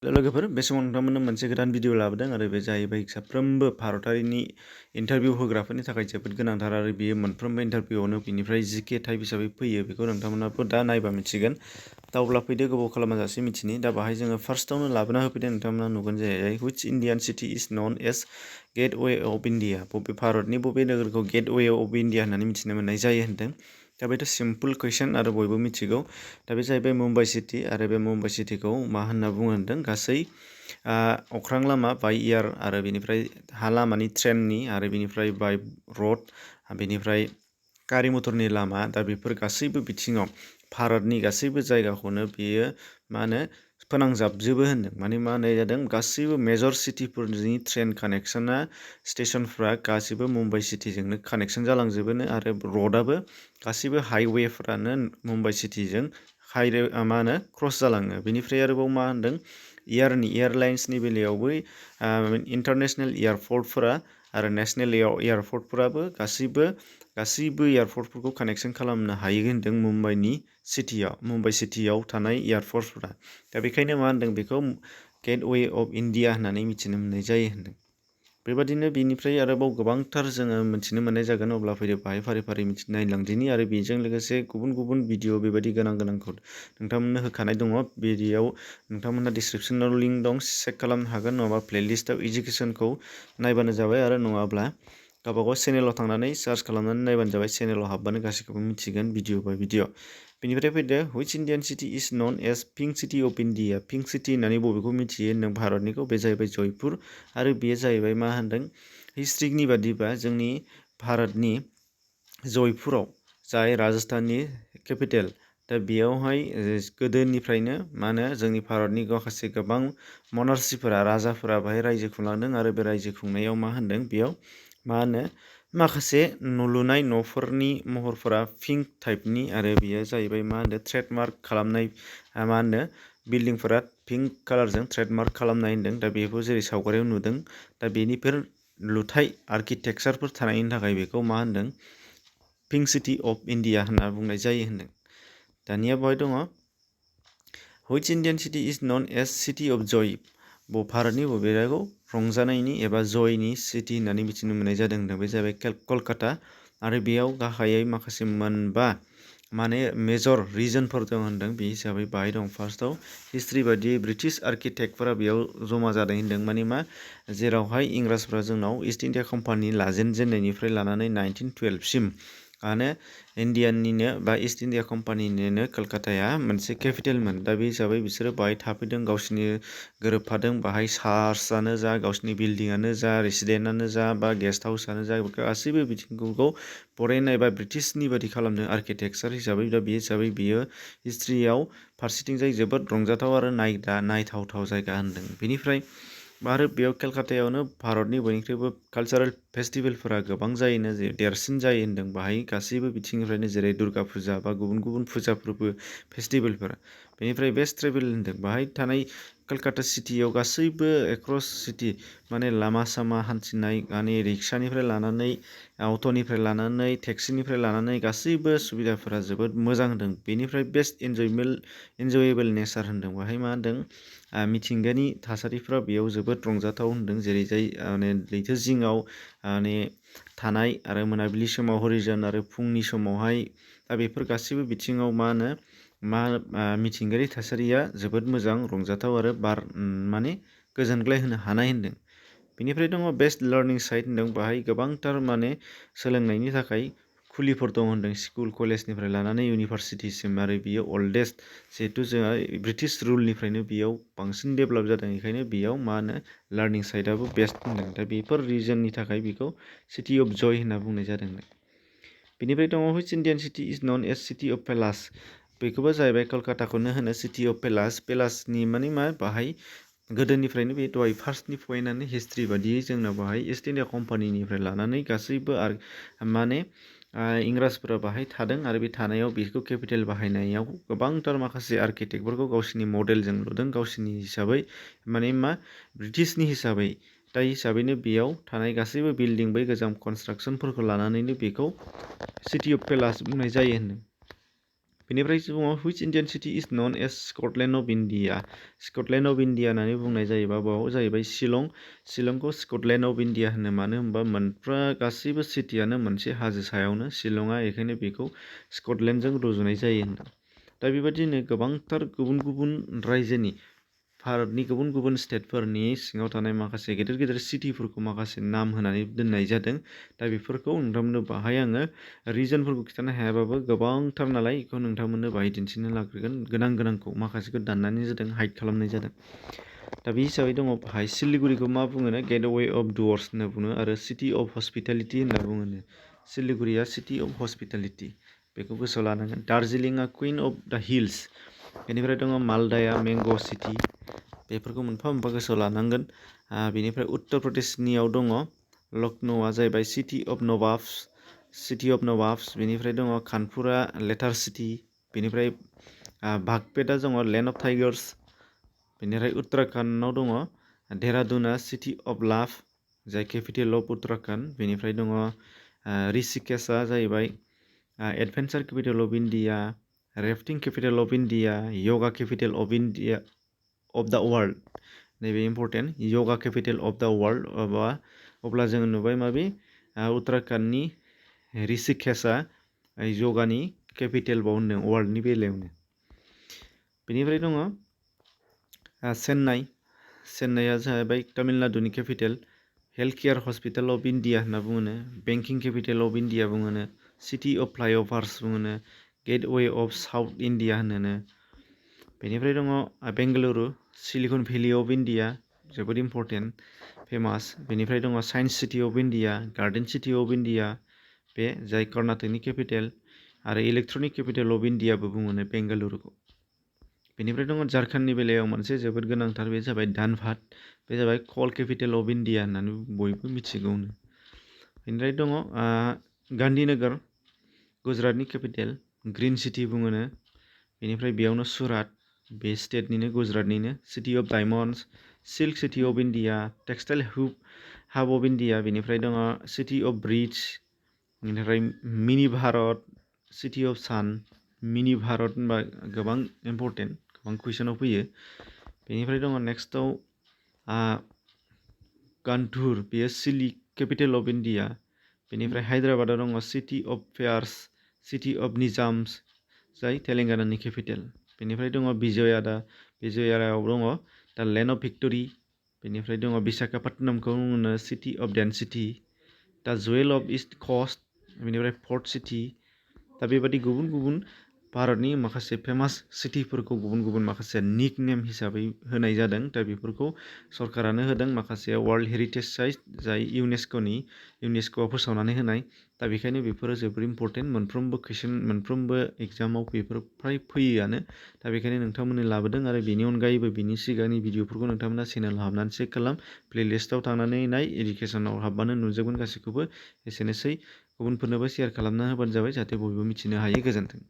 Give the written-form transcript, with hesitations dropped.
लोगोफोर बे समाव नोंथांमोननो मोनसे गोदान भिडिअ लाबोदों आरो बे जाहैबाय साफ्रोमबो भारतारिनि इन्टारभिउ होग्राफोरनि थाखाय जोबोद गोनांथार आरो बेयो मोनफ्रोमबो इन्टारभिउआवनो बिनिफ्राय जिके टाइप हिसाबै फैयो बेखौ नोंथांमोनाबो दा नायबा मिथिगोन। दा अब्ला फैदो गोबाव खालामाजासे मिथिनि दा बाहाय जोङो फार्स्टआवनो लाबोना होफैदों नोंथांमोना नुगोन जे which Indian city is known as gateway of India बबे भारतनि बबे नोगोरखौ गेटवे अफ इण्डिया होननानै मिथिनो मोननाय जायो होनदों। दा बेथ' सिम्पल कुइसन आरो बयबो मिथिगौ। दा बे जाहैबाय मुम्बाइ सिटि आरो बे मुम्बाइ सिटिखौ मा होनना बुङो होनदों गासै अख्रां लामा बाय एयार आरो बेनिफ्राय हा लामानि ट्रेननि आरो बेनिफ्राय बाय रड बेनिफ्राय गारि मथरनि लामा दा बेफोर गासैबो बिथिङाव भारतनि गासैबो जायगाखौनो बेयो मा होनो फोनांजाबजोबो होनदों। माने मा होननाय जादों गासैबो मेजर सिटिफोरनि ट्रेन कानेक्सना स्टेसनफ्रा गासैबो मुम्बाइ सिटिजोंनो कानेक्सन जालांजोबोनो आरो रडआबो गासैबो हाइवेफ्रानो मुम्बाइ सिटिजों मा होनो क्रस जालाङो। बेनिफ्राय आरोबाव मा होनदों एयारलाइन्सनि बेलायावबो इन्टारनेसनेल एयारपर्टफोरा आरो नेसनेल एयारपर्टफोराबो गासैबो एयारपर्टफोरखौ कानेक्सन खालामनो हायो होनदों मुम्बाइ सिटियाव थानाय एयारपर्टफोरा। दा बेखायनो मा होनदों बेखौ गेटवे अफ इण्डिया होननानै मिथिनो मोननाय जायो होनदों। बेबादिनो बेनिफ्राय आरोबाव गोबांथार जोङो मिथिनो मोननाय जागोन। अब्ला फैदो बाहाय फारि फारि नायलांदिनि आरो बेजों लोगोसे गुबुन गुबुन भिडिअ बेबायदि गोनांखौ नोंथांमोननो होखानाय दङ। बेयाव नोंथांमोनहा डिसक्रिपसनाव लिंक दं चेक खालामनो हागोन, नङाबा प्लेलिस्टआव इडुकेसनखौ नायबानो जाबाय आरो नङाब्ला गावबागाव चेनेलाव थांनानै सार्च खालामनानै नायबानो जाबाय। चेनेलाव हाबबानो गासैखौबो मिथिगोन भिडिअ बाय भिडिअ। बेनिफ्राय फैदो which Indian city is known as pink city of India. Pink city होननानै बबेखौ मिथियो होनदों भारतनिखौ, बे जाहैबाय जयपुर आरो बेयो जाहैबाय मा होनदों हिस्ट्रिनि बादिबा जोंनि भारतनि जयपुराव जाय राजस्थाननि केपिटेल। दा बेयावहाय गोदोनिफ्रायनो मा होनो जोंनि भारतनि माखासे गोबां मनार्चिफोरा राजाफोरा बाहाय रायजो खुंलांदों आरो बे रायजो खुंनायाव मा होनदों बेयाव मा होनो माखासे लुनाय न'फोरनि महरफोरा पिंक टाइपनि आरो बेयो जाहैबाय मा होनो ट्रेडमार्क खालामनाय मा होनो बिल्डिंफोरा पिंक कालारजों ट्रेडमार्क खालामनाय होनदों। दा बेखौ जेरै सावगारियाव नुदों दा बेनिफोर लुथाय आर्किटेक्सारफोर थानायनि थाखाय बेखौ मा होनदों पिंक सिटि अफ इण्डिया होनना बुंनाय जायो होनदों। दानिया बेवहाय दङ हुइच Indian city is known as city of joy. भारतनि बबेयाखौ रंजानायनि एबा जयनि सिटि होननानै मिथिनो मोननाय जादों होनदों। बे जाबाय कलकाता आरो बेयाव गाहायै माखासे मोनबा माने मेजर रिजनफोर दं होनदों। बे हिसाबै बाहाय दं फार्स्टआव हिस्ट्रि बायदि ब्रिटिश आर्किटेक्टफोरा बेयाव जमा जादों होनदों। माने मा जेरावहाय इंराजफ्रा जोंनाव इस्ट इण्डिया कम्पानि लाजेनजेननायनिफ्राय लानानै 1912सिम माने इण्डियानिनो बा इस्ट इण्डिया कम्पानिनिनो कलकाताया मोनसे केपिटेलमोन। दा बे हिसाबै बिसोरो बाहाय थाफैदों, गावसिनि गोरोबफादों। बाहाय चार्चआनो जा, गावसिनि बिल्डिंआनो जा, रेसिडेन्टआनो जा बा गेस्ट हाउसआनो जा, गासैबो बिथिंखौ फरेन एबा ब्रिटिशनि बादि खालामदों आर्किटेक्सार हिसाबै। दा बे हिसाबै बियो हिस्ट्रियाव फारसेथिंजाय जोबोद रंजाथाव आरो नायथावथाव जायगा होनदों। बेनिफ्राय आरो बेयाव कलकातायावनो भारतनि बयनिख्रुइबो कालचारेल फेस्टिभेलफोरा गोबां जायोनो, देरसिन जायो होनदों। बाहाय गासैबो बिथिंनिफ्रायनो जेरै दुर्गा फुजा बा गुबुन गुबुन फुजाफोरबो फेस्टिभेलफोर। बेनिफ्राय बेस्ट ट्रेभेल होनदों। बाहाय थानाय कलकाता सिटियाव गासैबो एक्रस सिटि माने लामा सामा हान्थिनाय माने रिक्सानिफ्राय लानानै अट'निफ्राय लानानै टेक्सिनिफ्राय लानानै गासैबो सुबिदाफोरा जोबोद मोजां होनदों। बेनिफ्राय बेस्ट इन्जयेबोल नेचार होनदों। बाहाय मा होनदों मिथिंगानि थासारिफ्रा बेयाव जोबोद रंजाथाव होनदों। जेरै जाय माने लैथो जिङाव माने थानाय आरो मोनाबिलि समाव हरिजोन आरो फुंनि समावहाय दा बेफोर गासैबो बिथिङाव मा होनो मिथिंगायारि थासारिया जोबोद मोजां रंजाथाव आरो बार माने गोजोनग्लाय होनो हानाय होनदों। बेनिफ्राय दङ बेस्ट लार्निं साइट होनदों। बाहाय गोबांथार माने सोलोंनायनि थाखाय खुलिफोर दं होनदों, स्कुल कलेजनिफ्राय लानानै इउनिभारसिटिसिम। आरो बियो अल्डेस्ट जिहेथु जोंहा ब्रिटिश रुलनिफ्रायनो बेयाव बांसिन डेभेलप जादों, बेखायनो बेयाव मा होनो लार्निं साइटआबो बेस्ट होनदों। दा बेफोर रिजननि थाखाय बेखौ सिटि अफ जय होनना बुंनाय जादों। बेनिफ्राय दङ हुइच Indian city is known as city of palace. बेखौबो जाहैबाय कलकाताखौनो होनो सिटि अफ पेलासनि माने मा बाहाय गोदोनिफ्रायनो बे दहाय फार्स्टनि पइन्टआनो हिस्ट्रि बादियै जोंना बाहाय इस्ट इण्डिया कम्पानिनिफ्राय लानानै गासैबो माने इंराजफोरा बाहाय थादों आरो बे थानायाव बेखौ केपिटेल बाहायनायाव गोबांथार माखासे आर्किटेक्टफोरखौ गावसिनि मडेलजों लुदों, गावसिनि हिसाबै माने मा ब्रिटिशनि हिसाबै। दा हिसाबैनो बेयाव थानाय गासैबो बिल्डिं बै गोजाम कनस्ट्राक्सनफोरखौ लानानैनो बेखौ सिटि अफ पेलास बुंनाय जायो होनदों। बेनिफ्राय दङ which Indian city is known as Scotland of India? Scotland of India होननानै बुंनाय जायोबा बेयाव जाहैबाय शिलंखौ Scotland of India होनो मानो होनबा गासैबो सिटियानो मोनसे हाजो सायावनो शिलंआ बेखायनो बेखौ स्कटलेण्डजों रुजुनाय जायो होनदों। दा बेबायदिनो गोबांथार गुबुन गुबुन रायजोनि भारतनि गुबुन गुबुन स्टेटफोरनि सिङाव थानाय माखासे गेदेर गेदेर सिटिफोरखौ माखासे नाम होनानै दोननाय जादों। दा बेफोरखौ नोंथांमोननो बाहाय आङो रिजनफोरखौ खिन्थानो हायाबाबो गोबांथार नालाय बेखौ नोंथांमोननो बाहाय दिन्थिनो लाग्रोगोन। गोनांखौ माखासेखौ दाननानै जादों, हाइड खालामनाय जादों। दा बे हिसाबै दङ बाहाय सिलिगुरिखौ मा बुङोनो गेटवे अफ डुवर्स होनना बुङो आरो सिटि अफ हस्पिटालिटि होनना बुङोनो। सिलिगुरिया सिटि अफ हस्पिटालिटि, बेखौ गोसोआव लानांगोन। दार्जिलिंआ कुइन अफ द हिल्स, बेनिफ्राय दङ मालदाया मेंग' सिटि, बेफोरखौ मोनफा मोनफा गोसोआव लानांगोन। बेनिफ्राय उत्तर प्रदेशनियाव दङ लखनौआ जाहैबाय सिटि अफ नवाब्स, बेनिफ्राय दङ कानपुरा लेटार सिटि, बेनिफ्राय बागपेटा दङ लेन्ड अफ टाइगार्स, बेनिफ्राय उत्तराखन्डआव दङ देहरादुना सिटि अफ लाभ, जाय केपिटेल अफ उत्तराखन्ड, बेनिफ्राय दङ ऋषिकेशआ जाहैबाय adventure capital of India, rafting capital of India, yoga capital of India of the world, नैबे important, yoga capital of the world. अब्ला जोङो नुबाय माबे उत्तराखन्डनि ऋषिकेशआ यगानि केपिटेल बाव होनदों वर्ल्डनि बेलायावनो। बेनिफ्राय दङ चेन्नाइआ जाहैबाय तामिलनाडुनि capital, health care hospital of India होनना बुङोनो, बेंकिं केपिटेल अफ इन्डिया बुङोनो, सिटि अफ फ्लाइअभार्स बुङोनो, गेटवे अफ साउथ इन्डिया होनोनो। बेनिफ्राय दङ Bengaluru silicon valley of India, जोबोद इम्पर्टेन्ट, फेमास। बेनिफ्राय दङ science city of India, garden city of India, बे जाय कर्नाटकनि केपिटेल, आरो इलेक्ट्रनिक केपिटेल अफ इन्डियाबो बुङोनो बेंगालुरुखौ। बेनिफ्राय दङ झारखन्डनि बेलायाव मोनसे जोबोद गोनांथार, बे जाबाय धानबाद, बे जाबाय कल केपिटेल अफ इन्डिया होननानै बयबो मिथिगौनो। बेनिफ्राय दङ गान्धीनगर गुजरातनि केपिटेल, ग्रिन सिटि बुङोनो। बेनिफ्राय बेयावनो सुरात, बे स्टेटनिनो गुजरातनिनो, city of diamonds, silk city of India, textile hub of India. बेनिफ्राय दङ सिटि अफ ब्रिज, बेनिफ्राय मिनि भारत, सिटि अफ सान। मिनि भारत होनबा गोबां इम्पर्टेन्ट, गोबां कुइसनाव फैयो। बेनिफ्राय दङ नेक्स्टआव कानपुर, बेयो सिल्क केपिटेल अफ इन्डिया। बेनिफ्राय हायद्राबादाव दङ city of pearls, city of Nizams, जाय तेलेंगानानि केपिटेल। बेनिफ्राय दङ विजयवाड़ायाव दङ दा लेन्ड अफ भिक्ट'रि। बेनिफ्राय दङ विशाखापट्टनमखौ बुङो सिटि अफ डेन्सिटि, दा जुवेल अफ इस्ट कस्ट, बेनिफ्राय पर्ट सिटि। दा बेबादि गुबुन गुबुन भारतनि माखासे फेमास सिटिफोरखौ गुबुन गुबुन माखासे निक नेम हिसाबै होनाय जादों। दा बेफोरखौ सरकारानो होदों, माखासे वर्ल्ड हेरिटेज साइट, जाय इउनेस्क'आ फोसावनानै होनाय। दा बेखायनो बेफोरो जोबोर इम्पर्टेन्ट, मोनफ्रोमबो एग्जामाव बेफोर फ्राय फैयोआनो। दा बेखायनो नोंथांमोननो लाबोदों। आरो बेनि अनगायैबो बिनि सिगांनि भिडिअफोरखौ नोंथांमोना चेनेलाव हाबनानै चेक खालाम, प्लेलिस्टआव थांनानै नाय, इडुकेसनाव हाबबानो नुजोबगोन गासैखौबो। एसेनोसै, गुबुनफोरनोबो शेयार खालामना होबानो जाबाय, जाहाथे बयबो मिथिनो हायो। गोजोन्थों।